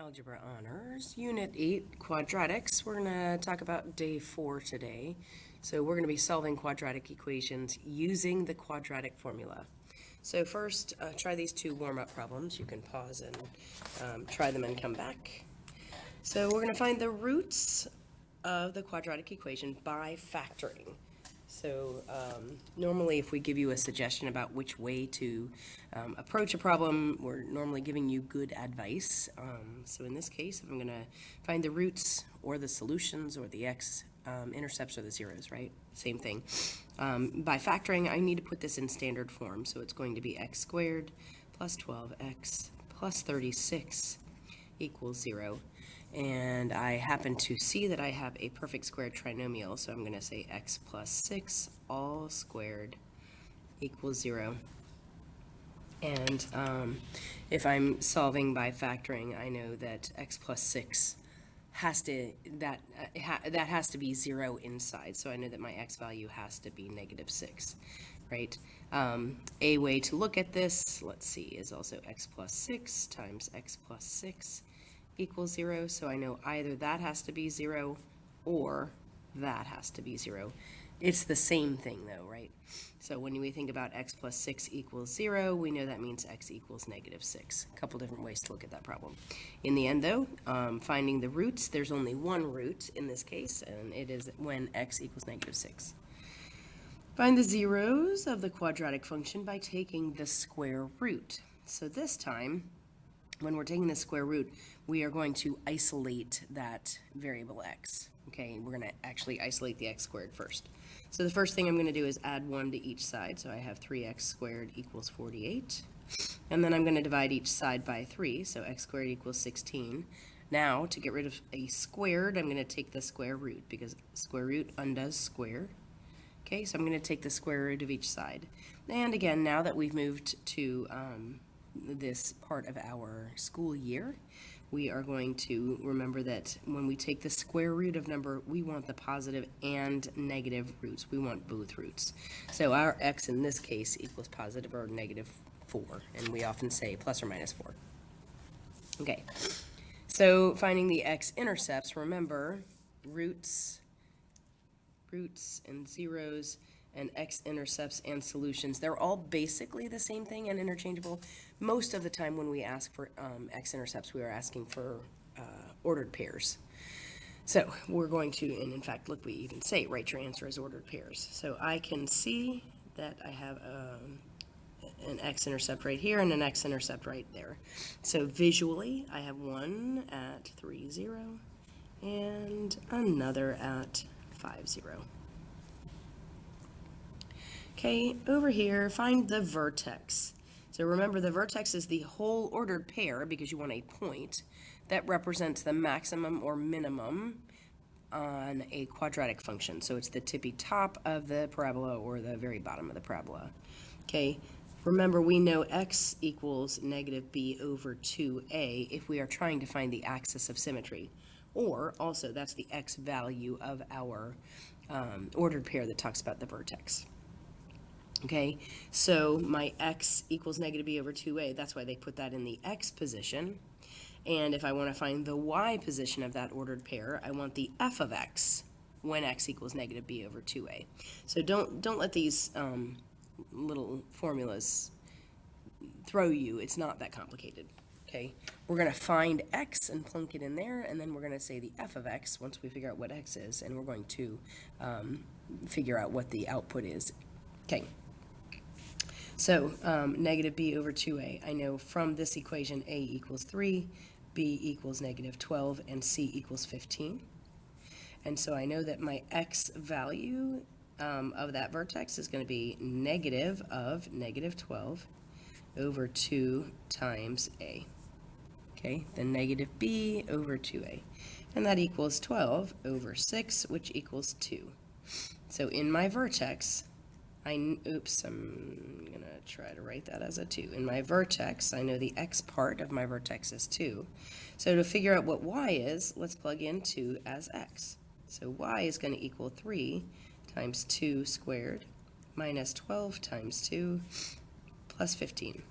Algebra Honors, Unit 8, Quadratics. We're going to talk about day 4 today. So we're going to be solving quadratic equations using the quadratic formula. So first, try these two warm-up problems. You can pause and try them and come back. So we're going to find the roots of the quadratic equation by factoring. So normally if we give you a suggestion about which way to approach a problem, we're normally giving you good advice. So in this case, I'm going to find the roots or the solutions or the x-intercepts or the zeros, right? Same thing. By factoring, I need to put this in standard form. So it's going to be x squared plus 12x plus 36 equals 0. And I happen to see that I have a perfect squared trinomial, so I'm going to say x plus 6 all squared equals 0. And if I'm solving by factoring, I know that x plus 6 has to, that has to be 0 inside, so I know that my x value has to be -6, right? A way to look at this, let's see, is also x plus 6 times x plus 6 equals 0, so I know either that has to be 0 or that has to be 0. It's the same thing though, right? So when we think about x plus 6 equals 0, we know that means x equals -6. A couple different ways to look at that problem. In the end though, finding the roots, there's only one root in this case, and it is when x equals -6. Find the zeros of the quadratic function by taking the square root. So this time, when we're taking the square root, we are going to isolate that variable x. Okay, we're going to actually isolate the x squared first. So the first thing I'm going to do is add 1 to each side. So I have 3x squared equals 48. And then I'm going to divide each side by 3. So x squared equals 16. Now, to get rid of a squared, I'm going to take the square root because square root undoes square. Okay, so I'm going to take the square root of each side. And again, now that we've moved to this part of our school year, we are going to remember that when we take the square root of number, we want the positive and negative roots. We want both roots. So our x in this case equals positive or -4, and we often say plus or minus 4. Okay, so finding the x-intercepts, remember roots and zeros and x-intercepts and solutions, they're all basically the same thing and interchangeable. Most of the time when we ask for x-intercepts, we are asking for ordered pairs. So we're going to, and in fact, look, we even say write your answer as ordered pairs. So I can see that I have an x-intercept right here and an x-intercept right there. So visually, I have one at 3, 0 and another at 5, 0. Okay, over here, find the vertex. So remember, the vertex is the whole ordered pair, because you want a point, that represents the maximum or minimum on a quadratic function. So it's the tippy top of the parabola or the very bottom of the parabola. Okay, remember, we know x equals -b over 2a if we are trying to find the axis of symmetry. Or, also, that's the x value of our ordered pair that talks about the vertex. Okay, so my x equals -b over 2a, that's why they put that in the x position. And if I want to find the y position of that ordered pair, I want the f of x when x equals -b over 2a. So don't let these little formulas throw you. It's not that complicated. Okay, we're going to find x and plunk it in there, and then we're going to say the f of x once we figure out what x is, and we're going to figure out what the output is. Okay. So, -b over 2a, I know from this equation a equals 3, b equals -12, and c equals 15. And so I know that my x value of that vertex is going to be negative of -12 over 2 times a. Okay, then -b over 2a. And that equals 12 over 6, which equals 2. So in my vertex, I'm going to try to write that as a 2. In my vertex, I know the x part of my vertex is 2. So to figure out what y is, let's plug in 2 as x. So y is going to equal 3 times 2 squared minus 12 times 2 plus 15.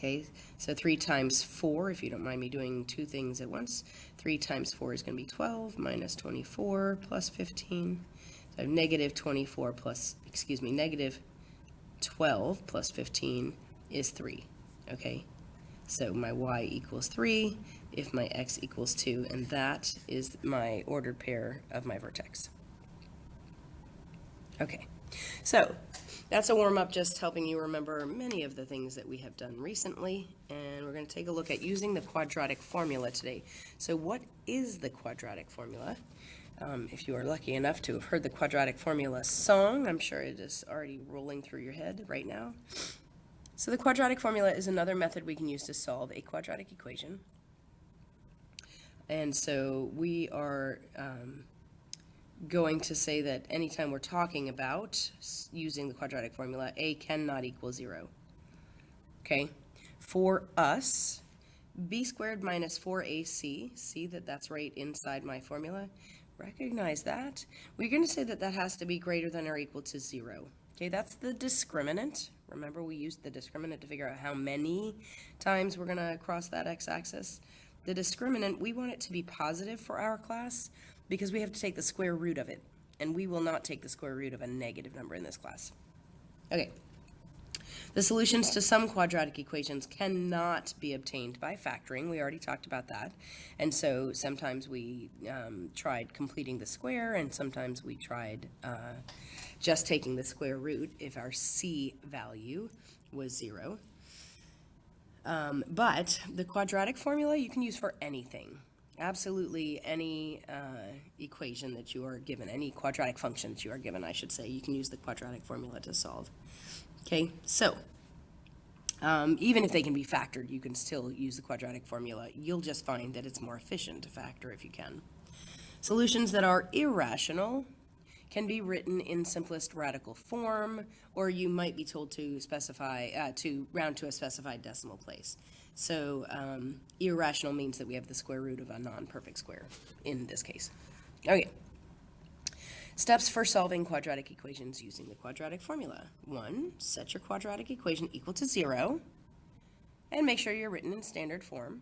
Okay, so 3 times 4, if you don't mind me doing two things at once, 3 times 4 is going to be 12 minus 24 plus 15. So I have negative 24 plus, negative 12 plus 15 is 3. Okay, so my y equals 3 if my x equals 2, and that is my ordered pair of my vertex. Okay, so that's a warm-up, just helping you remember many of the things that we have done recently, and we're going to take a look at using the quadratic formula today. So what is the quadratic formula? If you are lucky enough to have heard the quadratic formula song, I'm sure it is already rolling through your head right now. So the quadratic formula is another method we can use to solve a quadratic equation. And so we are going to say that anytime we're talking about using the quadratic formula, a cannot equal 0. Okay? For us, b squared minus 4ac, see that that's right inside my formula? Recognize that. We're going to say that that has to be greater than or equal to 0. Okay, that's the discriminant. Remember, we used the discriminant to figure out how many times we're going to cross that x-axis. The discriminant, we want it to be positive for our class because we have to take the square root of it, and we will not take the square root of a negative number in this class. Okay. The solutions to some quadratic equations cannot be obtained by factoring. We already talked about that. And so sometimes we tried completing the square, and sometimes we tried just taking the square root if our c value was 0. But the quadratic formula you can use for anything. Absolutely any equation that you are given, any quadratic function that you are given, I should say, you can use the quadratic formula to solve. Okay, so even if they can be factored, you can still use the quadratic formula. You'll just find that it's more efficient to factor if you can. Solutions that are irrational can be written in simplest radical form, or you might be told to specify, to round to a specified decimal place. So irrational means that we have the square root of a non-perfect square in this case. Okay. Steps for solving quadratic equations using the quadratic formula. 1, set your quadratic equation equal to 0, and make sure you're written in standard form.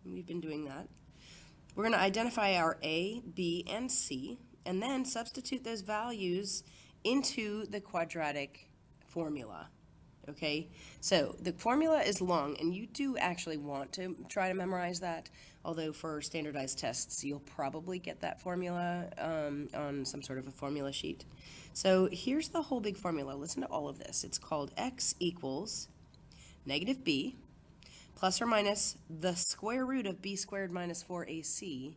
We've been doing that. We're going to identify our a, b, and c, and then substitute those values into the quadratic formula. Okay, so the formula is long, and you do actually want to try to memorize that, although for standardized tests, you'll probably get that formula on some sort of a formula sheet. So here's the whole big formula. Listen to all of this. It's called x equals negative b plus or minus the square root of b squared minus 4ac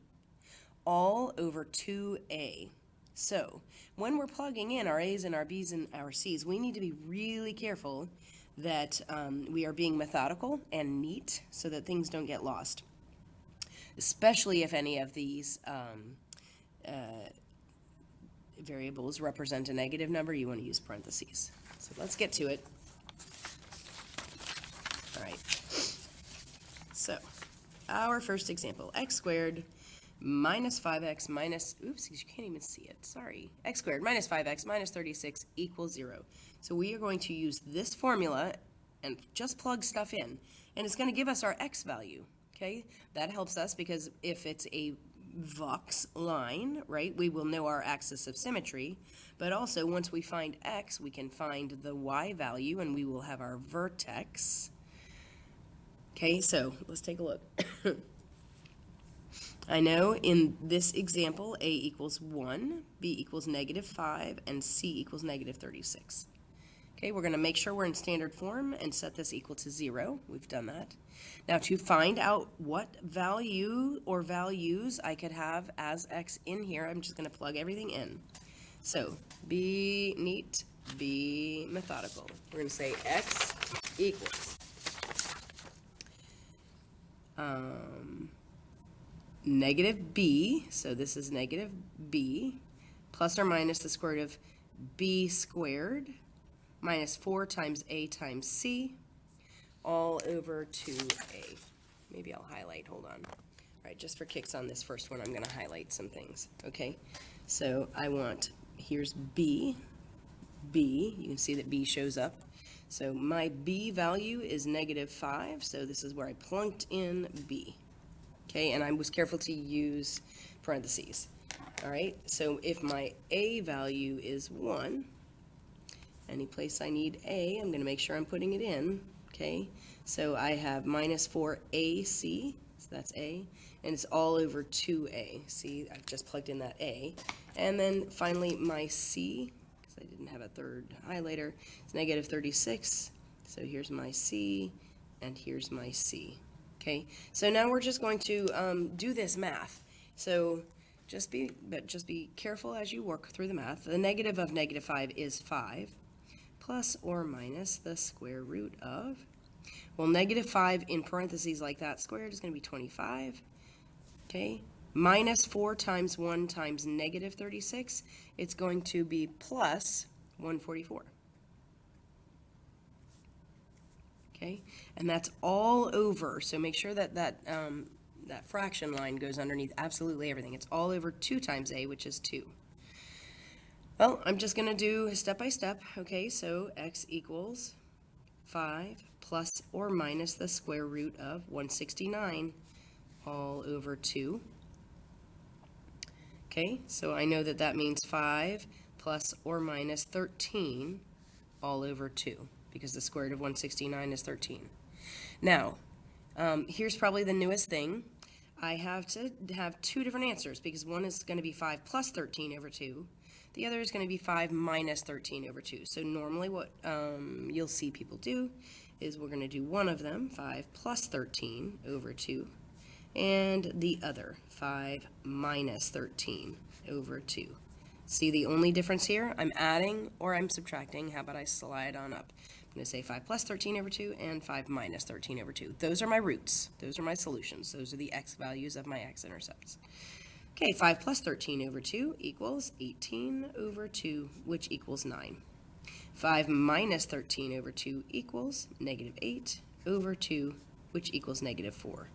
all over 2a. So when we're plugging in our a's and our b's and our c's, we need to be really careful that we are being methodical and neat so that things don't get lost, especially if any of these variables represent a negative number. You want to use parentheses. So let's get to it. All right. So our first example, x squared minus 5x minus, oops, you can't even see it, sorry. X squared minus 5x minus 36 equals 0. So we are going to use this formula and just plug stuff in, and it's going to give us our x value, okay? That helps us because if it's a Vox line, right, we will know our axis of symmetry, but also once we find x, we can find the y value, and we will have our vertex. Okay, so let's take a look. I know in this example, a equals 1, b equals negative 5, and c equals negative 36. Okay, we're going to make sure we're in standard form and set this equal to 0. We've done that. Now to find out what value or values I could have as x in here, I'm just going to plug everything in. So be neat, be methodical. We're going to say x equals negative b, so this is negative b, plus or minus the square root of b squared minus 4 times a times c, all over 2a. Maybe I'll highlight, hold on. All right, just for kicks on this first one, I'm going to highlight some things, okay? So I want, here's b, you can see that b shows up. So my b value is -5, so this is where I plunked in b. Okay, and I was careful to use parentheses. All right, so if my a value is 1, any place I need a, I'm going to make sure I'm putting it in. Okay, so I have -4ac, so that's a, and it's all over 2a. See, I've just plugged in that a. And then finally my c, because I didn't have a third highlighter, it's -36. So here's my c, and here's my c. Okay, so now we're just going to do this math. So just be careful as you work through the math. The negative of -5 is 5, plus or minus the square root of, well, -5 in parentheses like that squared is going to be 25. Okay, -4 times 1 times -36, it's going to be plus 144. Okay, and that's all over, so make sure that that fraction line goes underneath absolutely everything. It's all over 2 times a, which is 2. Well, I'm just going to do step by step. Okay, so x equals 5 plus or minus the square root of 169 all over 2. Okay, so I know that that means 5 plus or minus 13 all over 2, because the square root of 169 is 13. Now, here's probably the newest thing. I have to have two different answers, because one is going to be 5 plus 13 over 2. The other is going to be 5 minus 13 over 2. So normally what you'll see people do is we're going to do one of them, 5 plus 13 over 2, and the other, 5 minus 13 over 2. See the only difference here? I'm adding or I'm subtracting. How about I slide on up? I'm going to say 5 plus 13 over 2 and 5 minus 13 over 2. Those are my roots. Those are my solutions. Those are the x values of my x-intercepts. Okay, 5 plus 13 over 2 equals 18 over 2, which equals 9. 5 minus 13 over 2 equals -8 over 2, which equals -4.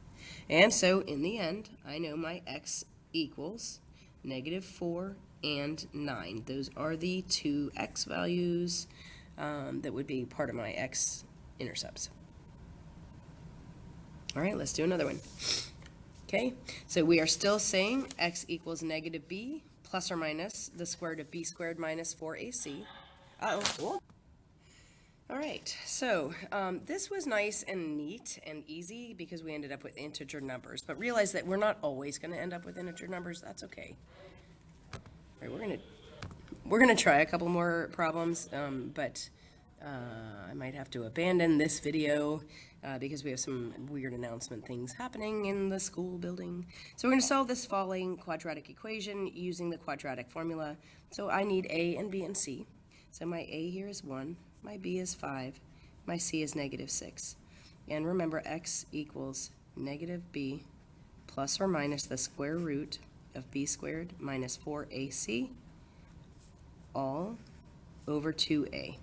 And so, in the end, I know my x equals -4 and 9. Those are the two x values that would be part of my x-intercepts. All right, let's do another one. Okay, so we are still saying x equals -b plus or minus the square root of b squared minus 4ac. Uh-oh. All right, so this was nice and neat and easy because we ended up with integer numbers, but realize that we're not always going to end up with integer numbers. That's okay. All right, we're gonna try a couple more problems, but I might have to abandon this video because we have some weird announcement things happening in the school building. So we're going to solve this following quadratic equation using the quadratic formula. So I need a and b and c. So my a here is 1, my b is 5, my c is -6. And remember, x equals -b plus or minus the square root of b squared minus 4ac all over 2a.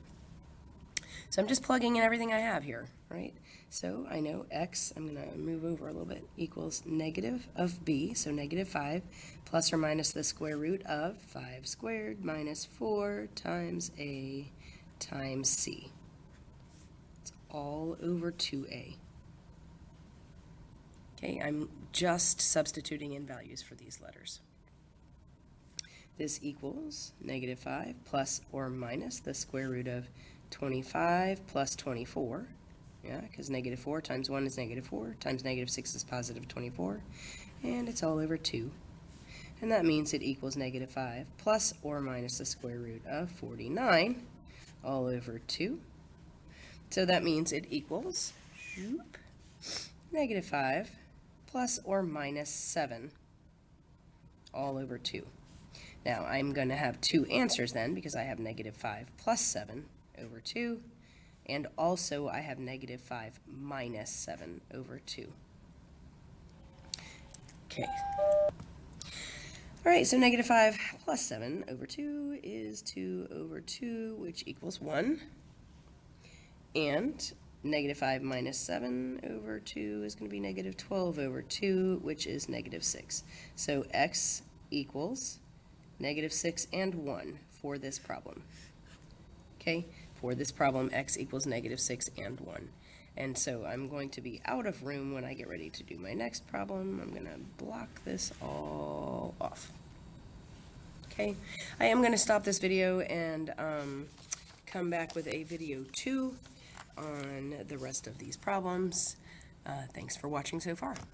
So I'm just plugging in everything I have here, right? So I know x, I'm going to move over a little bit, equals negative of b, so -5, plus or minus the square root of 5 squared minus 4 times a times c. It's all over 2a. Okay, I'm just substituting in values for these letters. This equals -5 plus or minus the square root of 25 plus 24, yeah, because -4 times 1 is -4, times -6 is positive 24, and it's all over 2. And that means it equals -5 plus or minus the square root of 49, all over 2. So that means it equals -5 plus or minus 7, all over 2. Now, I'm going to have two answers then, because I have -5 plus 7 over 2, and also I have -5 minus 7 over 2. Okay. All right, so -5 plus 7 over 2 is 2 over 2, which equals 1. And -5 minus 7 over 2 is going to be -12 over 2, which is -6. So x equals -6 and 1 for this problem. Okay, For this problem, x equals -6 and 1. And so I'm going to be out of room when I get ready to do my next problem. I'm going to block this all off. Okay, I am going to stop this video and come back with a video 2 on the rest of these problems. Thanks for watching so far.